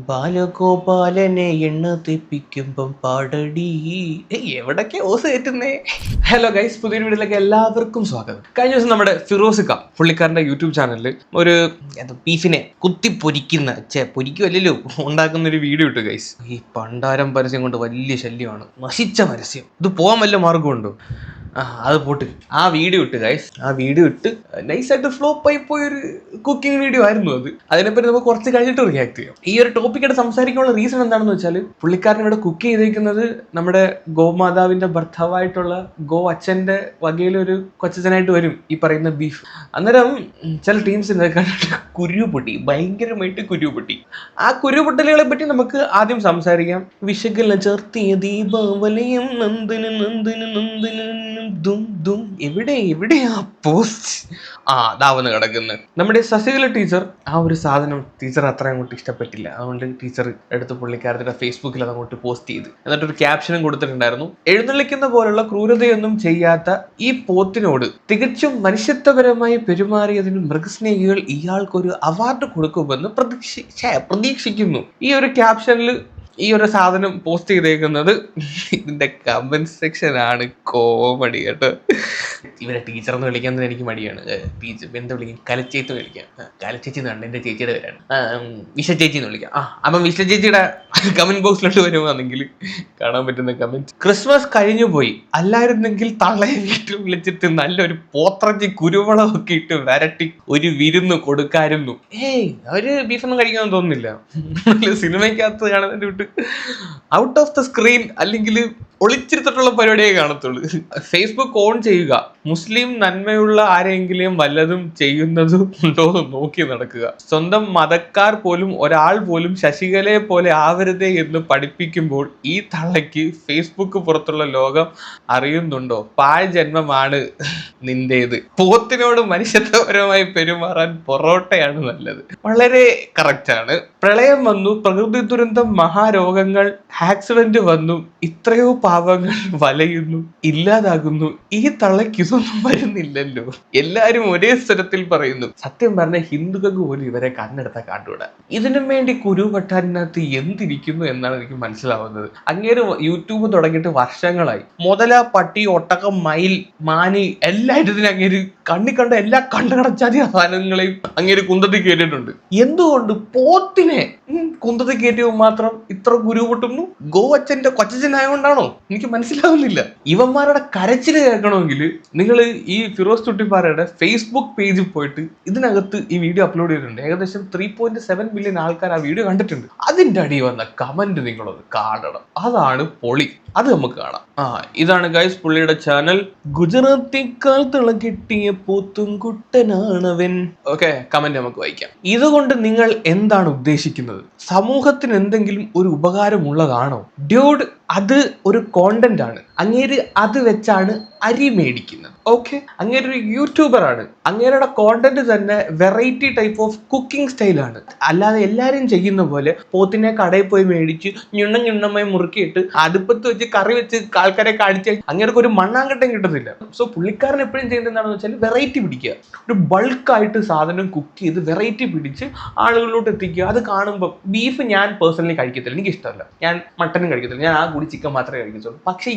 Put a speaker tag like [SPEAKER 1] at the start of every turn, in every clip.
[SPEAKER 1] ബാലഗോപാലനെ എണ്ണ തെപ്പിക്കുമ്പം പാടടി. എവിടൊക്കെ hose കയറ്റുന്നേ. Hello guys, പുതിയൊരു വീഡിയോയിലേക്ക് എല്ലാവർക്കും സ്വാഗതം. കഴിഞ്ഞ ദിവസം നമ്മുടെ ഫിറോസിക്ക പുള്ളിക്കാരൻ്റെ യൂട്യൂബ് ചാനലിൽ ഒരു ബീഫിനെ കുത്തി പൊരിക്കുമല്ലോ ഉണ്ടാക്കുന്ന ഒരു വീഡിയോ ഇട്ടു ഗൈസ്. ഈ പണ്ടാരം പരസ്യം കൊണ്ട് വലിയ ശല്യമാണ്, നശിച്ച പരസ്യം. ഇത് പോകാൻ വല്ല മാർഗമുണ്ടോ? അത് പോട്ട് ആ വീഡിയോ ഇട്ട് ഗൈസ്. ആ വീഡിയോ ഇട്ട് നൈസായിട്ട് ഫ്ലോപ്പ് ആയി പോയൊരു കുക്കിംഗ് വീഡിയോ ആയിരുന്നു അത്. അതിനെപ്പറ്റി നമുക്ക് കുറച്ച് കഴിഞ്ഞിട്ട് റിയാക്ട് ചെയ്യാം. ഈ ഒരു ടോപ്പിക്കായിട്ട് സംസാരിക്കാനുള്ള റീസൺ എന്താണെന്ന് വെച്ചാൽ, പുള്ളിക്കാരൻ ഇവിടെ കുക്ക് ചെയ്തിരിക്കുന്നത് നമ്മുടെ ഗോമാതാവിന്റെ ഭർത്താവായിട്ടുള്ള ഗോ അച്ഛന്റെ വകയിലൊരു കൊച്ചനായിട്ട് വരും ഈ പറയുന്ന ബീഫ്. അന്നേരം ചില ടീംസിനെ കണ്ടിട്ട് കുരുപൊട്ടി, ഭയങ്കരമായിട്ട് കുരുപൊട്ടി. ആ കുരുപൊട്ടലുകളെ പറ്റി നമുക്ക് ആദ്യം സംസാരിക്കാം. വിശകല ചേർത്തിയ ദീപാവലിയും നന്ദന നന്ദന നന്ദന എവിടെയാ പോസ്റ്റ്? അതാവുന്ന കിടക്കുന്നത്. നമ്മുടെ ശശികല ടീച്ചർ ആ ഒരു സാധനം ടീച്ചർ അത്ര അങ്ങോട്ട് ഇഷ്ടപ്പെട്ടില്ല. അതുകൊണ്ട് ടീച്ചർ എടുത്ത് പുള്ളിക്കാരത്തിന്റെ ഫേസ്ബുക്കിൽ അതങ്ങോട്ട് പോസ്റ്റ് ചെയ്ത് എന്നിട്ടൊരു ക്യാപ്ഷനും കൊടുത്തിട്ടുണ്ടായിരുന്നു. എഴുന്നള്ളിക്കുന്ന പോലുള്ള ക്രൂരതയൊന്നും ചെയ്യാത്ത ഈ പോത്തിനോട് തികച്ചും മനുഷ്യത്വപരമായി പെരുമാറിയതിന് മൃഗസ്നേഹികൾ ഇയാൾക്കൊരു അവാർഡ് കൊടുക്കുമെന്ന് പ്രതീക്ഷിക്കുന്നു. ഈ ഒരു ക്യാപ്ഷനിൽ ഈ ഒരു സാധനം പോസ്റ്റ് ചെയ്തേക്കുന്നത് ഇതിന്റെ കമന്റ് സെക്ഷൻ ആണ് കോമഡി കേട്ടോ. ഇവരെ ടീച്ചർ എന്ന് വിളിക്കുന്നത് എനിക്ക് മടിയാണ്. ടീച്ചർ എന്താ വിളിക്കും? കലച്ചേത്ത് വിളിക്കാം. കലച്ചേച്ചി എന്നാണ് എന്റെ ചേച്ചിയുടെ പേരാണ്. വിഷ ചേച്ചി എന്ന് വിളിക്കാം. അപ്പം വിഷ ചേച്ചിയുടെ കമന്റ് ബോക്സിലോട്ട് വരുവാണെങ്കിൽ കാണാൻ പറ്റുന്ന കമന്റ്: ക്രിസ്മസ് കഴിഞ്ഞു പോയി, അല്ലായിരുന്നെങ്കിൽ തള്ളയെ വീട്ടിൽ വിളിച്ചിട്ട് നല്ലൊരു പോത്രഞ്ചി കുരുമുളകൊക്കെ ഇട്ട് വരട്ടി ഒരു വിരുന്ന് കൊടുക്കായിരുന്നു. അവര് ബീഫൊന്നും കഴിക്കാമെന്ന് തോന്നുന്നില്ല. സിനിമയ്ക്കകത്ത് കാണുന്നതിന്റെ വിട്ട് ഔട്ട് ഓഫ് ദ സ്ക്രീൻ അല്ലെങ്കിൽ ഒളിച്ചിരുത്തിട്ടുള്ള പരിപാടിയെ കാണത്തുള്ളൂ. ഫേസ്ബുക്ക് ഓൺ ചെയ്യുക, മുസ്ലിം നന്മയുള്ള ആരെങ്കിലും വല്ലതും ചെയ്യുന്നതും ഉണ്ടോ എന്ന് നോക്കി നടക്കുക. സ്വന്തം മതക്കാർ പോലും ഒരാൾ പോലും ശശികലയെ പോലെ ആവരുതേ എന്ന് പഠിപ്പിക്കുമ്പോൾ ഈ തള്ളയ്ക്ക് ഫേസ്ബുക്ക് പുറത്തുള്ള ലോകം അറിയുന്നുണ്ടോ? പാഴ് ജന്മമാണ് നിന്റേത്. പോത്തിനോട് മനുഷ്യത്വപരമായി പെരുമാറാൻ പൊറോട്ടയാണ് നല്ലത്. വളരെ കറക്റ്റ് ആണ്. പ്രളയം വന്നു, പ്രകൃതി ദുരന്തം, മഹാരോഗങ്ങൾ, ആക്സിഡന്റ് വന്നു, ഇത്രയോ പാവങ്ങൾ വലയുന്നു, ഇല്ലാതാകുന്നു. ഈ തള്ളയ്ക്ക് ഇതൊന്നും വരുന്നില്ലല്ലോ. എല്ലാരും ഒരേ സ്വരത്തിൽ പറയുന്നു. സത്യം പറഞ്ഞ ഹിന്ദുക്കൾക്ക് പോലും ഇവരെ കണ്ണെടുത്ത കാട്ടുകൂടാ. ഇതിനും വേണ്ടി കുരുവട്ടാനകത്ത് എന്തിരിക്കുന്നു എന്നാണ് എനിക്ക് മനസ്സിലാവുന്നത്. അങ്ങേര് യൂട്യൂബ് തുടങ്ങിയിട്ട് വർഷങ്ങളായി. മുതല, പട്ടി, ഒട്ടകം, മയിൽ, മാന് എല്ലായിടത്തിനും അങ്ങേര് കണ്ട എല്ലാ കണ്ടകടച്ചാതി സാധനങ്ങളെയും അങ്ങേര് കുന്തത്തിൽ കയറ്റിയിട്ടുണ്ട്. എന്തുകൊണ്ട് പോത്തിനെ കുന്തത്തിൽ കയറ്റിയോ മാത്രം ഇത്ര കുരുപൊട്ടുന്നു? ഗോ അച്ഛന്റെ കൊച്ചനായോണ്ടാണോ? എനിക്ക് മനസ്സിലാവുന്നില്ല. ഇവന്മാരുടെ കരച്ചില് കേൾക്കണമെങ്കിൽ നിങ്ങൾ ഈ ഫിറോസ് തുട്ടിപ്പാറയുടെ ഫേസ്ബുക്ക് പേജിൽ പോയിട്ട് ഇതിനകത്ത് ഈ വീഡിയോ അപ്ലോഡ് ചെയ്തിട്ടുണ്ട്. ഏകദേശം 3.7 മില്യൺ ആൾക്കാർ ആ വീഡിയോ കണ്ടിട്ടുണ്ട്. അതിന്റെ അടി വന്ന കമന്റ് നിങ്ങളത് കാണണം. അതാണ് പൊളി. അത് നമുക്ക് കാണാം. ഇതാണ് ഗൈസ് പുള്ളിയുടെ ചാനൽ. ഗുജറാത്തിക്കാൽ തിളകിട്ടിയ പോത്തും കുട്ടനാണവൻ. ഓക്കെ, കമന്റ് നമുക്ക് വായിക്കാം. ഇതുകൊണ്ട് നിങ്ങൾ എന്താണ് ഉദ്ദേശിക്കുന്നത്? സമൂഹത്തിന് എന്തെങ്കിലും ഒരു ഉപകാരമുള്ളതാണോ? ഡ്യൂഡ്, അത് ഒരു കോണ്ടന്റ് ആണ്. അങ്ങേര് അത് വെച്ചാണ് അരി മേടിക്കുന്നത്. ഓക്കെ, അങ്ങേര് ഒരു യൂട്യൂബർ ആണ്. അങ്ങേരുടെ കോണ്ടന്റ് തന്നെ വെറൈറ്റി ടൈപ്പ് ഓഫ് കുക്കിംഗ് സ്റ്റൈലാണ്. അല്ലാതെ എല്ലാരും ചെയ്യുന്ന പോലെ പോത്തിനെ കടയിൽ പോയി മേടിച്ച് ഞുണ്ണമായി മുറുക്കിയിട്ട് അടുപ്പത്ത് വെച്ച് കറി വെച്ച് ആൾക്കാരെ കാണിച്ച് അങ്ങേർക്ക് ഒരു മണ്ണാങ്കട്ടം കിട്ടുന്നില്ല. സോ പുള്ളിക്കാരൻ എപ്പോഴും ചെയ്യുന്നത് എന്താണെന്ന് വെച്ചാൽ വെറൈറ്റി പിടിക്കുക. ഒരു ബൾക്കായിട്ട് സാധനം കുക്ക് ചെയ്ത് വെറൈറ്റി പിടിച്ച് ആളുകളിലോട്ട് എത്തിക്കുക. അത് കാണുമ്പോൾ ബീഫ് ഞാൻ പേഴ്സണലി കഴിക്കത്തില്ല, എനിക്ക് ഇഷ്ടമല്ല. ഞാൻ മട്ടനും കഴിക്കത്തില്ല, ഞാൻ ആ കൂടി ചിക്കൻ മാത്രമേ കഴിക്കത്തുള്ളൂ. പക്ഷെ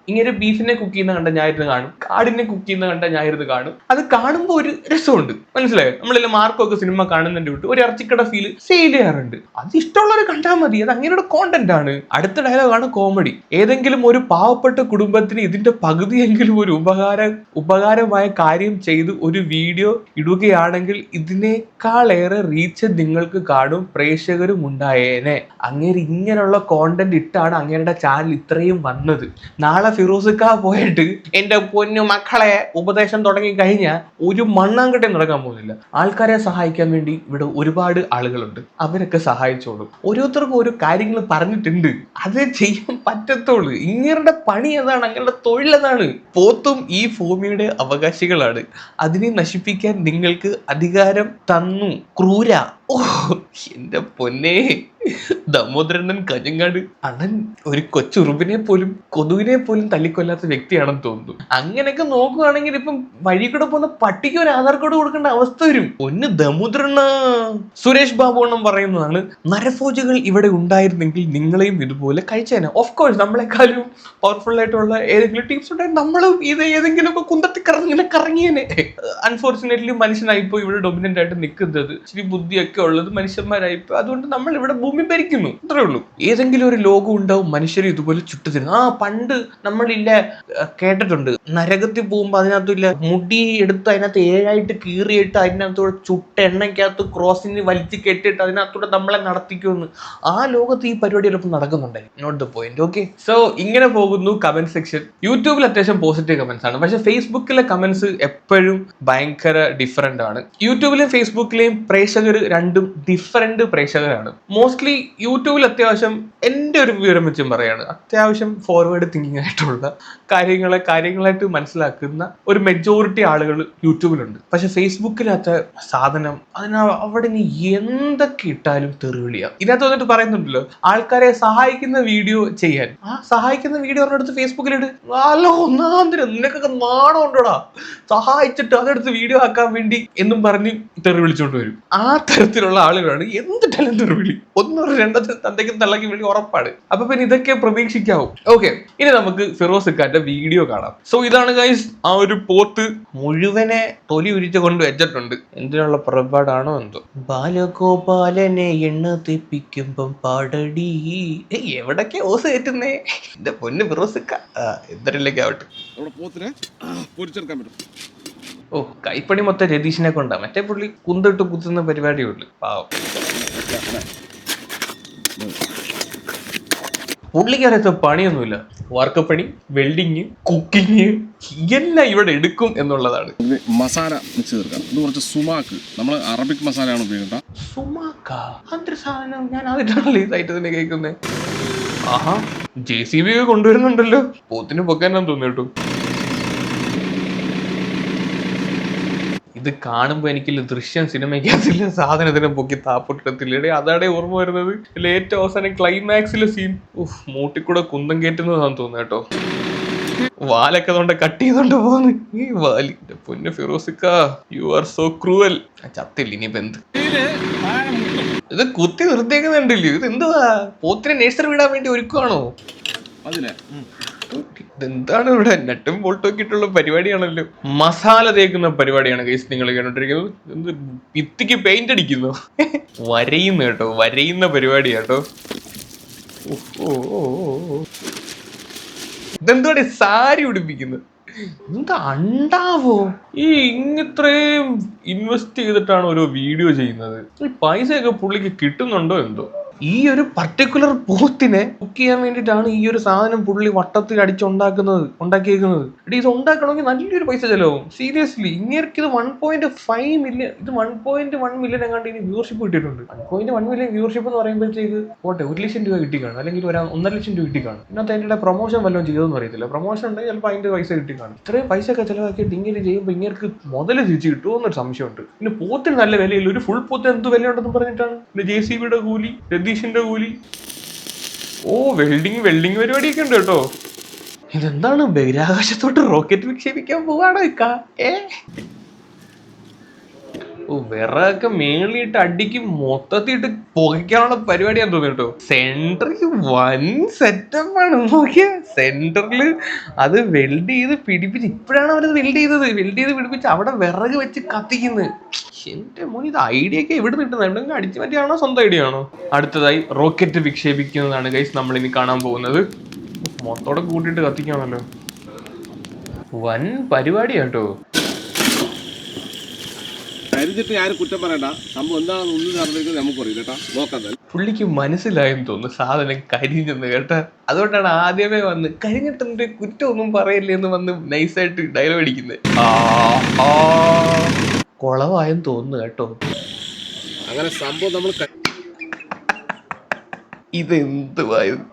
[SPEAKER 1] ഇങ്ങനെ ബീഫിനെ കുക്ക് ചെയ്യുന്ന കണ്ട ഞാൻ ഇരുന്ന് കാണും, കാടിനെ കുക്ക് ചെയ്യുന്ന കണ്ട ഞാൻ ഇരുന്ന് കാണും. അത് കാണുമ്പോൾ ഒരു രസമുണ്ട്, മനസ്സിലായോ? നമ്മളെല്ലാം മാർക്കൊക്കെ സിനിമ കാണുന്നതിന്റെ വിട്ട് ഒരു ഇറച്ചിക്കട ഫീൽ സെയിൽ ചെയ്യാറുണ്ട്. അത് ഇഷ്ടമുള്ളവർ കണ്ടാൽ മതി. അത് അങ്ങനെയുള്ള കോണ്ടന്റ് ആണ്. അടുത്ത ഡയലോഗാണ് കോമഡി. ഏതെങ്കിലും ഒരു പാവപ്പെട്ട കുടുംബത്തിന് ഇതിന്റെ പകുതിയെങ്കിലും ഒരു ഉപകാരമായ കാര്യം ചെയ്ത് ഒരു വീഡിയോ ഇടുകയാണെങ്കിൽ ഇതിനേക്കാളേറെ റീച്ച് നിങ്ങൾക്ക് കാണും, പ്രേക്ഷകരും ഉണ്ടായേനെ. അങ്ങേര് ഇങ്ങനെയുള്ള കോണ്ടന്റ് ഇട്ടാണ് അങ്ങേരുടെ ചാനൽ ഇത്രയും വന്നത്. നാളെ ഫിറോസിക്ക പോയിട്ട് എന്റെ പൊന്നു മക്കളെ ഉപദേശം തുടങ്ങി കഴിഞ്ഞാൽ ഒരു മണ്ണാങ്കട്ടയും നടക്കാൻ പോകുന്നില്ല. ആൾക്കാരെ സഹായിക്കാൻ വേണ്ടി ഇവിടെ ഒരുപാട് ആളുകളുണ്ട്, അവരൊക്കെ സഹായിച്ചോളും. ഓരോരുത്തർക്കും ഓരോ കാര്യങ്ങൾ പറഞ്ഞിട്ടുണ്ട്, അതേ ചെയ്യാൻ പറ്റത്തുള്ളൂ. ഇങ്ങരുടെ പണി അതാണ്, അങ്ങയുടെ തൊഴിലതാണ്. പോത്തും ഈ ഭൂമിയുടെ അവകാശികളാണ്. അതിനെ നശിപ്പിക്കാൻ നിങ്ങൾക്ക് അധികാരം തന്നു ക്രൂര. എന്റെ പൊന്നേ, ദാമോദരൻ കഞ്ഞങ്ങാട് അണ്ണൻ ഒരു കൊച്ചുറുമ്പിനെ പോലും കൊതുകിനെ പോലും തല്ലിക്കൊല്ലാത്ത വ്യക്തിയാണെന്ന് തോന്നുന്നു. അങ്ങനെയൊക്കെ നോക്കുകയാണെങ്കിൽ ഇപ്പം വഴി കൂടെ പോകുന്ന പട്ടിക്ക് ഒരു ആധാർ കാർഡ് കൊടുക്കേണ്ട അവസ്ഥ വരും. ഒന്ന് ദാമോദരണ്ണ. സുരേഷ് ബാബു അണ്ണം പറയുന്നതാണ്, നരഭോജികൾ ഇവിടെ ഉണ്ടായിരുന്നെങ്കിൽ നിങ്ങളെയും ഇതുപോലെ കഴിച്ചേനെ. ഓഫ് കോഴ്സ് നമ്മളെക്കാളും പവർഫുൾ ആയിട്ടുള്ള ഏതെങ്കിലും ടീംസ് ഉണ്ടായിരുന്നു, നമ്മളും ഇത് ഏതെങ്കിലും ഒക്കെ കുന്തത്തി കറങ്ങിയേനെ. അൺഫോർച്ചുനേറ്റ്ലി മനുഷ്യനായിപ്പോ ഇവിടെ ഡൊമിനന്റ് ആയിട്ട് നിൽക്കുന്നത്, ഇച്ചിരി ബുദ്ധിയൊക്കെ ഉള്ളത് മനുഷ്യന്മാരായിപ്പോ, അതുകൊണ്ട് നമ്മൾ ഇവിടെ ഭൂമി ഭരിക്കുന്നു, അത്രേ ഉള്ളൂ. ഏതെങ്കിലും ഒരു ലോകം ഉണ്ടാവും മനുഷ്യർ ഇതുപോലെ ചുട്ടുതരുന്നു. പണ്ട് നമ്മളില്ല കേട്ടിട്ടുണ്ട്, നരകത്തിൽ പോകുമ്പോ അതിനകത്തില്ല മുടി എടുത്ത് അതിനകത്ത് 7 കീറിയിട്ട് അതിനകത്തൂടെ ചുട്ട എണ്ണയ്ക്കകത്ത് ക്രോസിന് വലിച്ച് കെട്ടിയിട്ട് അതിനകത്തൂടെ നമ്മളെ നടത്തിക്കുമെന്ന്. ആ ലോകത്ത് ഈ പരിപാടി ചിലപ്പോൾ നടക്കുന്നുണ്ടായി. Not the point. Okay, so ഇങ്ങനെ പോകുന്നു കമന്റ് സെക്ഷൻ. യൂട്യൂബിൽ അത്യാവശ്യം പോസിറ്റീവ് കമന്റ്സ് ആണ്, പക്ഷെ ഫേസ്ബുക്കിലെ കമന്റ്സ് എപ്പോഴും ഭയങ്കര ഡിഫറെന്റ് ആണ്. യൂട്യൂബിലെയും ഫേസ്ബുക്കിലെയും പ്രേക്ഷകർ രണ്ടും ഡിഫറെന്റ് പ്രേക്ഷകരാണ്. മോസ്റ്റ്ലി യൂട്യൂബിൽ അത്യാവശ്യം എൻ്റെ ഒരു വിവരം വെച്ചും പറയാണ്, അത്യാവശ്യം ഫോർവേഡ് തിങ്കിങ് ആയിട്ടുള്ള കാര്യങ്ങളായിട്ട് മനസ്സിലാക്കുന്ന ഒരു മെജോറിറ്റി ആളുകൾ യൂട്യൂബിലുണ്ട്. പക്ഷെ ഫേസ്ബുക്കിനകത്ത് സാധനം അവിടെ നീ എന്തൊക്കെ ഇട്ടാലും തെറിവിളിയാ. ഇതിനകത്ത് വന്നിട്ട് പറയുന്നുണ്ടല്ലോ, ആൾക്കാരെ സഹായിക്കുന്ന വീഡിയോ ചെയ്യാൻ. സഹായിക്കുന്ന വീഡിയോ പറഞ്ഞെടുത്ത് ഫേസ്ബുക്കിലിട്ട് അല്ലോ ഒന്നാന്തരം നിനക്കൊക്കെ നാണം ഉണ്ടോടാ, സഹായിച്ചിട്ട് അതെടുത്ത് വീഡിയോ ആക്കാൻ വേണ്ടി എന്നും പറഞ്ഞ് തെറി വിളിച്ചോണ്ട് വരും. ആ തരത്തിലുള്ള ആളുകളാണ് എന്തിട്ടാലും തെറിവിളി. ഒന്നോ രണ്ടോ തന്തയ്ക്കും തള്ളക്കും വേണ്ടി ഉറപ്പാണ്. അപ്പൊ പിന്നെ ഇതൊക്കെ പ്രതീക്ഷിക്കാവും. ഓക്കെ, ഇനി നമുക്ക് ഫിറോസ് ഖാന്റെ വീഡിയോ കാണാം. സോ ഇതാണ് ഗൈസ് ആ ഒരു പോത്ത് മുഴുവനെ തൊലി ഉരിച്ചു കൊണ്ട് വെച്ചിട്ടുണ്ട്. എന്തിനുള്ള പുറപ്പാടാണോ എന്തോ. ബാലഗോപാലനെ എണ്ണ തെപ്പിക്കുമ്പം പാടടി. എവിടൊക്കെ ഓസ് കയറ്റുന്നേ എന്റെ പൊന്ന് ഫിറോസ് ഖാ. എന്തരല്ലേക്ക് ആവട്ടെ. ഓ, കൈപ്പണി മൊത്തം രതീഷിനെ കൊണ്ടാ. മറ്റേ പുള്ളി കുന്തിട്ട് കുത്തുന്ന പരിപാടിയുള്ളു, പാവം. പുള്ളിക്കറിയത്ത പണിയൊന്നുമില്ല. വർക്കപ്പണി, വെൽഡിങ്, കുക്കിങ് എല്ലാം ഇവിടെ എടുക്കും എന്നുള്ളതാണ്.
[SPEAKER 2] മസാല മിക്സ് ചേർക്കാം. ഇത് കുറച്ച് സുമാക്ക്, നമ്മൾ അറബിക് മസാലയാണ് ഉപയോഗിക്കുന്നത്.
[SPEAKER 1] സുമാക്ക അതൊരു സാധനം ഞാൻ ആദ്യമായിട്ടാണല്ലോ ഈ സൈറ്റ് തന്നെ കേൾക്കുന്നത്. ആഹാ, JCB കൊണ്ടുവരുന്നുണ്ടല്ലോ. പോത്തിന് പൊക്കാനാന്ന് തോന്നുന്നു കേട്ടോ. ഇത് കാണുമ്പോ എനിക്ക് ദൃശ്യം സിനിമയ്ക്കകത്തില്ല സാധനത്തിനെ പൊക്കി താപ്പൊട്ടത്തില്ലേ, അതാടെ ഓർമ്മ വരുന്നത്. ഇതിൽ ഏറ്റവും അവസാനം ക്ലൈമാക്സിലെ സീൻ മൂട്ടിക്കൂടെ കുന്തം കയറ്റുന്നതാന്ന് തോന്നുന്നു കേട്ടോ. വാലൊക്കെ കൊണ്ട് കട്ട് ചെയ്തോണ്ട് പോന്ന്. ഈ വാലിന്റെ പൊന്ന് ഫിറോസിക്ക, യു ആർ സോ ക്രൂവൽ. ചത്തില്ല ഇനിയിപ്പോ എന്ത്. ഇത് കുത്തി നിർത്തിയേക്കുന്നുണ്ടല്ലോ. ഇത് എന്തുവാ, പോത്തിനെ നേഴ്സറി വിടാൻ വേണ്ടി ഒരുക്കുവാണോ? ഇതെന്താണ് ഇവിടെ നട്ടും ബോൾട്ടും ഒക്കെ ഇട്ടുള്ള പരിപാടിയാണല്ലോ. മസാല തേക്കുന്ന പരിപാടിയാണ് ഗൈസ് നിങ്ങൾ കണ്ടോണ്ടിരിക്കുന്നത്. എന്ത് ഭിത്തിക്ക് പെയിന്റ് അടിക്കുന്നു, വരയുന്ന കേട്ടോ, വരയുന്ന പരിപാടിയാട്ടോ. ഇതെന്തുവാണ് സാരി ഉടുപ്പിക്കുന്നത്? എന്താ അണ്ടാവോ ഈ ഇത്രയും ഇൻവെസ്റ്റ് ചെയ്തിട്ടാണ് ഓരോ വീഡിയോ ചെയ്യുന്നത്. ഈ പൈസയൊക്കെ പുള്ളിക്ക് കിട്ടുന്നുണ്ടോ എന്തോ. ഈ ഒരു പർട്ടിക്കുലർ പോത്തിനെ കുക്ക് ചെയ്യാൻ വേണ്ടിയിട്ടാണ് ഈ ഒരു സാധനം പുള്ളി വട്ടത്തിൽ ഉണ്ടാക്കിയേക്കുന്നത്. ഇത് ഉണ്ടാക്കണമെങ്കിൽ നല്ലൊരു പൈസ ചെലവും. സീരിയസ്ലി, ഇങ്ങേർക്ക് ഇത് 1.5 മില്യൺ, ഇത് 1.1 മില്യൺ എങ്ങാണ്ട് ഇനി വ്യൂവർഷിപ്പ് കിട്ടിയിട്ടുണ്ട്. 1.1 മില്യൺ വ്യൂവർഷിപ്പ് എന്ന് പറയുമ്പോഴത്തേക്ക് 1 ലക്ഷം രൂപ കിട്ടിക്കാണ്, അല്ലെങ്കിൽ 1.5 ലക്ഷം രൂപ കിട്ടിക്കാണ്. ഇന്നത്തെ അതിൻ്റെ പ്രൊമോഷൻ വല്ലതും ചെയ്തതെന്ന് അറിയത്തില്ല. പ്രൊമോഷൻ ഉണ്ടെങ്കിൽ ചിലപ്പോൾ അതിന്റെ പൈസ കിട്ടിക്കാണ്. ഇത്രയും പൈസ ഒക്കെ ചിലവാക്കിയിട്ട് ഇങ്ങനെ ചെയ്യുമ്പോൾ ഇങ്ങേർക്ക് മുതൽ തിരിച്ച് കിട്ടുമോ എന്നൊരു സംശയമുണ്ട്. പിന്നെ പോത്തിന് നല്ല വിലയില്ല. ഒരു ഫുൾ പോത്തിന് എന്ത് വിലയുണ്ടെന്ന് പറഞ്ഞിട്ടാണ്. പിന്നെ JCBയുടെ കൂലി, രതീഷിന്റെ കൂലി. ഓ, വെൽഡിങ് പരിപാടിയൊക്കെ ഉണ്ട് കേട്ടോ. ഇതെന്താണ്, ബഹിരാകാശത്തോട്ട് റോക്കറ്റ് വിക്ഷേപിക്കാൻ പോവാണോ ഇക്ക? ഓ, വിറകൊക്കെ മേളിയിട്ട് അടിക്ക് മൊത്തത്തിയിട്ട് പുകയ്ക്കാനുള്ള പരിപാടിയാന്ന് തോന്നുന്നു കേട്ടോ. സെന്ററിൽ വൻ സെറ്റപ്പാണ്. നോക്കിയ സെന്ററിൽ അത് വെൽഡ് ചെയ്ത് പിടിപ്പിച്ച്, ഇപ്പോഴാണ് അവരത് വെൽഡ് ചെയ്ത് പിടിപ്പിച്ച് അവിടെ വിറക് വെച്ച് കത്തിക്കുന്നത്. എന്റെ മോൻ, ഇത് ഐഡിയ ഒക്കെ എവിടെ കിട്ടുന്നത്? എവിടെയെങ്കിലും അടിച്ചു പറ്റിയാണോ, സ്വന്തം ഐഡിയ ആണോ? അടുത്തതായി റോക്കറ്റ് വിക്ഷേപിക്കുന്നതാണ് ഗൈസ് നമ്മൾ ഇനി കാണാൻ പോകുന്നത്. മൊത്തോടെ കൂട്ടിയിട്ട് കത്തിക്കാണല്ലോ, വൻ പരിപാടിയാട്ടോ.
[SPEAKER 2] കുറ്റം പറയണ്ട, സംഭവം എന്താണെന്ന് നമുക്കറിയില്ല.
[SPEAKER 1] പുള്ളിക്ക് മനസ്സിലായെന്ന് തോന്നുന്നു സാധനം കരിഞ്ഞെന്ന് കേട്ടാ. അതുകൊണ്ടാണ് ആദ്യമേ വന്ന് കരിഞ്ഞിട്ടെന്റെ കുറ്റം ഒന്നും പറയല്ലേ എന്ന് വന്ന് നൈസായിട്ട് ഡയലോഗ് അടിക്കുന്നത്. കുളവായെന്ന് തോന്നുന്നു കേട്ടോ.
[SPEAKER 2] അങ്ങനെ സംഭവം നമ്മൾ
[SPEAKER 1] ഇതെന്തുവായത്,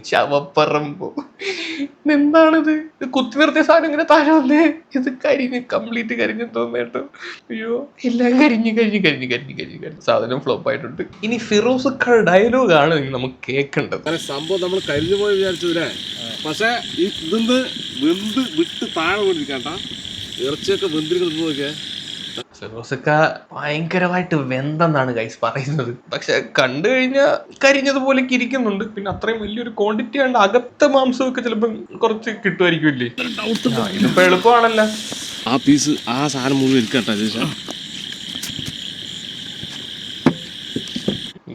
[SPEAKER 1] ശവപ്പറമ്പോ എന്താണിത്? ഇത് കുത്തി നിർത്തിയ സാധനം ഇങ്ങനെ താഴെ വന്നേ. ഇത് കരിഞ്ഞ് കംപ്ലീറ്റ് കരിഞ്ഞു തോന്നേട്ടോ. അയ്യോ എല്ലാം കരിഞ്ഞ് സാധനം ഫ്ലോപ്പ് ആയിട്ടുണ്ട്. ഇനി ഫിറോസ് ഡയലോഗ് ആണ് നമുക്ക് കേൾക്കേണ്ടത്.
[SPEAKER 2] അങ്ങനെ സംഭവം നമ്മൾ കരിഞ്ഞു പോയി വിചാരിച്ചതില്ലേ, പക്ഷെ ഈ ഇതിന്ന് വെന്ത് വിട്ട് താഴെ കൊണ്ടിരിക്കാട്ടാ. ഇറച്ചിയൊക്കെ വെന്തിരിക്കുന്നത് നോക്കിയേ.
[SPEAKER 1] ഫിറോസക്ക ഭയങ്കരമായിട്ട് വെന്തെന്നാണ് ഗൈസ് പറയുന്നത്. പക്ഷെ കണ്ടു കഴിഞ്ഞാൽ കരിഞ്ഞതുപോലെ ഇരിക്കുന്നുണ്ട്. പിന്നെ അത്രയും വലിയൊരു ക്വാണ്ടിറ്റി ഉണ്ട്. അകത്തെ മാംസമൊക്കെ ചിലപ്പം കുറച്ച് കിട്ടുമായിരിക്കുമല്ലേ. ഇതിപ്പോ എളുപ്പമാണല്ലോ.
[SPEAKER 2] ആ പീസ് ആ സാധനം മുഴുവൻ ഇരിക്കട്ടാ ചേച്ചാ.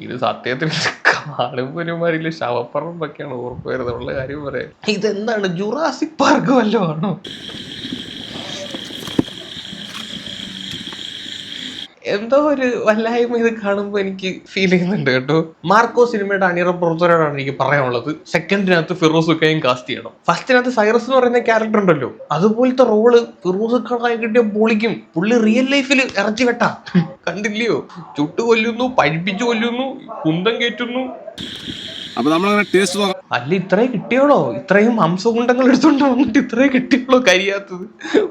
[SPEAKER 1] ഇത് സത്യത്തിൽ കാണുമ്പോ ഒരുമാതിരി ശവപ്പറമ്പൊക്കെയാണ് ഓർപ്പ് വരുന്നത്. ഉള്ള കാര്യം പറയാം. ഇതെന്താണ് ജുറാസിക് പാർക്ക് വല്ലതും ആണോ? എന്തോ ഒരു വല്ലായ്മ ഇത് കാണുമ്പോൾ എനിക്ക് ഫീൽ ചെയ്യുന്നുണ്ട് കേട്ടോ. മാർക്കോ സിനിമയുടെ അണിയറ പ്രവർത്തകരോടാണ് എനിക്ക് പറയാനുള്ളത്. സെക്കൻഡിനകത്ത് ഫിറോസുക്കയും കാസ്റ്റ് ചെയ്യണം. ഫസ്റ്റിനകത്ത് സൈറസ് എന്ന് പറയുന്ന ക്യാരക്ടർ ഉണ്ടല്ലോ, അതുപോലത്തെ റോള് ഫിറോസുക്കായി കിട്ടിയ പൊളിക്കും. പുള്ളി റിയൽ ലൈഫിൽ ഇറച്ചി വെട്ടാ കണ്ടില്ലയോ? ചുട്ടു കൊല്ലുന്നു, പഴിപ്പിച്ചു കൊല്ലുന്നു, കുന്തം കയറ്റുന്നു.
[SPEAKER 2] അപ്പൊ നമ്മളങ്ങനെ ടേസ്റ്റ് നോക്കാം.
[SPEAKER 1] അല്ല ഇത്രയും കിട്ടിയോളോ? ഇത്രയും മാംസകുണ്ടങ്ങൾ എടുത്തോണ്ട് വന്നിട്ട് ഇത്രയും കിട്ടിയോളോ കരിയാത്തത്?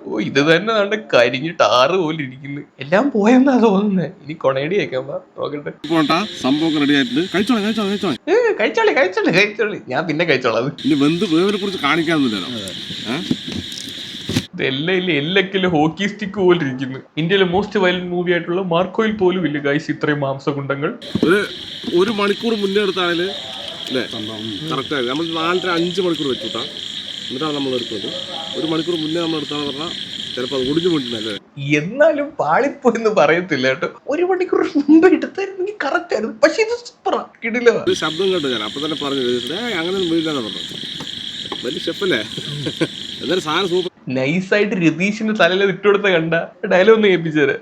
[SPEAKER 1] ഓ ഇത് തന്നെ കണ്ട് കരിഞ്ഞിട്ട് 6 പോലെ ഇരിക്കുന്നു. എല്ലാം പോയെന്നാ തോന്നുന്നത്. ഇനി കൊണേടി കേൾക്കാൻ നോക്കട്ടെ.
[SPEAKER 2] സംഭവം റെഡി ആയിട്ടുണ്ട്.
[SPEAKER 1] കഴിച്ചോളി. ഞാൻ പിന്നെ കഴിച്ചോളാം.
[SPEAKER 2] ഇനി വെന്ത് വേവിനെ കുറിച്ച് കാണിക്കാന്നില്ലല്ലോ.
[SPEAKER 1] എല്ലാക്കിലും ഹോക്കി സ്റ്റിക്ക് പോലെ ഇരിക്കുന്നു. ഇന്ത്യയിലെ മോസ്റ്റ് വയലന്റ് മൂവി ആയിട്ടുള്ള മാർക്കോയിൽ പോലും ഇല്ല ഗൈസ് ഇത്രയും മാംസകുണ്ടങ്ങൾ.
[SPEAKER 2] ഒരു മണിക്കൂർ മുന്നേ എടുത്താല് അല്ലേ കറക്റ്റായി. നമ്മൾ 4-5 മണിക്കൂർ വെച്ചുട്ടാ, എന്നിട്ടാണ് നമ്മൾ എടുക്കുന്നത്. 1 മണിക്കൂർ മുന്നേ നമ്മൾ എടുത്താന്ന് പറഞ്ഞാൽ ചിലപ്പോൾ അത് ഒടിഞ്ഞു പോയിട്ടുണ്ടല്ലേ.
[SPEAKER 1] എന്നാലും പാളിപ്പോയെന്ന് പറയത്തില്ല കേട്ടോ. 1 മണിക്കൂർ മുമ്പ് എടുത്തായിരുന്നെങ്കിൽ കറക്റ്റ് ആയിരുന്നു. പക്ഷെ ഇത് സൂപ്പറാ, കിടിലോ.
[SPEAKER 2] ശബ്ദം കേട്ടോ ഞാൻ അപ്പൊ തന്നെ പറഞ്ഞു അങ്ങനെ വീട്ടിലാണ് പറഞ്ഞത്. വലിയ ഷെഫല്ലേ എന്നാലും സാധനം സൂപ്പർ.
[SPEAKER 1] നൈസായിട്ട് രതീഷിന്റെ തലയിൽ ഇട്ടുകൊടുത്ത കണ്ട ഡയലോഗ് ഒന്ന് കേൾപ്പിച്ചേരെ.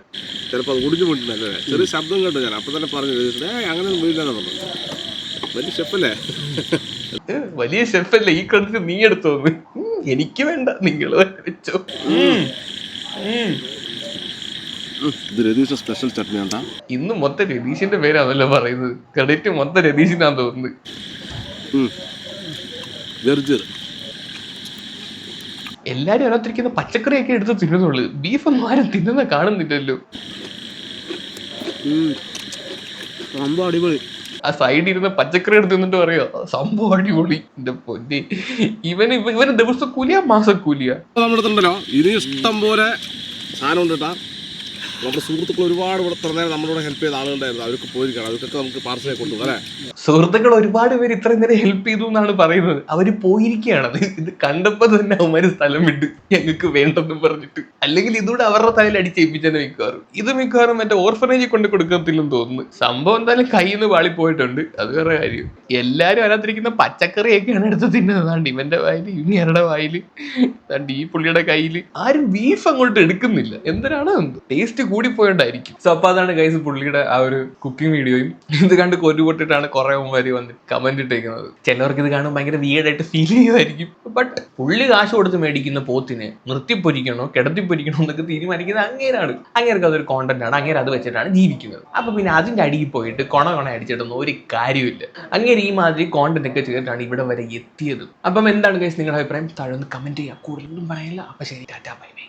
[SPEAKER 2] ചിലപ്പോൾ അത് ഒടിഞ്ഞു പോയിട്ടുണ്ടല്ലേ. ചെറിയ ശബ്ദം കേട്ടോ ഞാൻ അപ്പൊ തന്നെ പറഞ്ഞു അങ്ങനെ വീട്ടിലാണ് പറഞ്ഞത്. വലിയ ഷെഫല്ലേ.
[SPEAKER 1] വലിയ ഷെഫല്ലേ. ഈ ക്രെഡിറ്റ് നീ എടുത്തോന്ന്. എനിക്ക് വേണ്ട, നിങ്ങൾ വെച്ചോ.
[SPEAKER 2] ഇത് രതീഷ് സ്പെഷ്യൽ ചട്നി ഉണ്ടാ.
[SPEAKER 1] ഇന്ന് മൊത്തം രതീഷിന്റെ പേരാണല്ലോ പറയുന്നത്. ക്രെഡിറ്റ് മൊത്തം രതീഷിനാന്ന് തോന്നുന്നു. എല്ലാരും അതിനകത്തിരിക്കുന്ന പച്ചക്കറിയൊക്കെ എടുത്ത് തിന്നുന്നുള്ളു. ബീഫ് ഒന്നും ആരും തിന്നുന്ന കാണുന്നില്ലല്ലോ.
[SPEAKER 2] അടിപൊളി.
[SPEAKER 1] ആ സൈഡിൽ ഇരുന്ന് പച്ചക്കറി എടുത്ത് തിന്നിട്ട് പറയോ സംഭവം അടിപൊളി. എന്റെ പൊന്നെ, ഇവന് ദിവസക്കൂലിയാ മാസക്കൂലിയാ?
[SPEAKER 2] നമ്മളെടുത്തുണ്ടല്ലോ ഇനി ഇഷ്ടം പോലെ സാധനം ഉണ്ട് കേട്ടാ. നമ്മുടെ സുഹൃത്തുക്കൾ ഒരുപാട് ഇവിടെ ഇത്ര നേരം നമ്മളോട് ഹെൽപ്പ് ചെയ്ത ആളുകളുണ്ടായിരുന്നു. അവർക്ക് പോയിരിക്കണം. അവർക്കൊക്കെ നമുക്ക് പാർസലേ കൊണ്ടുപോകും അല്ലേ.
[SPEAKER 1] സുഹൃത്തുക്കൾ ഒരുപാട് പേര് ഇത്രയും നേരം ഹെൽപ്പ് ചെയ്തു എന്നാണ് പറയുന്നത്. അവര് പോയിരിക്കുകയാണ്. ഇത് കണ്ടപ്പോ തന്നെ അവന്മാര് സ്ഥലം വിട്ട് ഞങ്ങൾക്ക് വേണ്ടെന്ന് പറഞ്ഞിട്ട്. അല്ലെങ്കിൽ ഇതൂടെ അവരുടെ തലയിൽ അടിച്ചേൽപ്പിച്ചെന്നെ മിക്കവാറും. ഇത് മിക്കവാറും മറ്റേ ഓർഫനേജിൽ കൊണ്ട് കൊടുക്കത്തില്ലെന്ന് തോന്നുന്നു. സംഭവം എന്തായാലും കയ്യിൽ നിന്ന് വാളി പോയിട്ടുണ്ട്. അത് വേറെ കാര്യം. എല്ലാരും അതിനകത്തിരിക്കുന്ന പച്ചക്കറിയൊക്കെയാണ് എടുത്ത് തിന്നുന്നത്. ഇവന്റെ വായില്, ഇനിയാരുടെ വായില്, ഈ പുള്ളിയുടെ കയ്യില്. ആരും ബീഫ് അങ്ങോട്ട് എടുക്കുന്നില്ല. എന്തിനാണ് ടേസ്റ്റ് കൂടിപ്പോയോണ്ടായിരിക്കും. സോ അപ്പൊ അതാണ് ഗൈസ് പുള്ളിയുടെ ആ ഒരു കുക്കിംഗ് വീഡിയോയും. ഇത് കണ്ട് കൊരുപൊട്ടിട്ടാണ് കുറെ മുമ്പാരി വന്ന് കമന്റ് ഇട്ടേക്കുന്നത്. ചിലവർക്ക് ഇത് കാണുമ്പോൾ ഭയങ്കര വിയേർഡായിട്ട് ഫീൽ ചെയ്യുമായിരിക്കും. ബട്ട് പുള്ളി കാശ് കൊടുത്ത് മേടിക്കുന്ന പോത്തിനെ നിർത്തിപ്പൊരിക്കണോ കിടത്തിപ്പൊരിക്കണോ എന്നൊക്കെ തീരുമാനിക്കുന്നത് അങ്ങേരാണ്. അങ്ങേർക്ക് അതൊരു കോണ്ടന്റ് ആണ്. അങ്ങേര് അത് വെച്ചിട്ടാണ് ജീവിക്കുന്നത്. അപ്പൊ പിന്നെ അതിന്റെ അടിയിൽ പോയിട്ട് കൊണ അടിച്ചിട്ടൊന്നും ഒരു കാര്യമില്ല. അങ്ങേര് ഈ മാതിരി കോണ്ടന്റ് ഒക്കെ ചെയ്തിട്ടാണ് ഇവിടെ വരെ എത്തിയത്. അപ്പം എന്താണ് ഗൈസ് നിങ്ങളുടെ അഭിപ്രായം? താഴെ ഒന്ന് കമന്റ് ചെയ്യുക. കൂടുതലൊന്നും പറയില്ല. അപ്പൊ ശരി, ടാറ്റാ ബൈ ബൈ.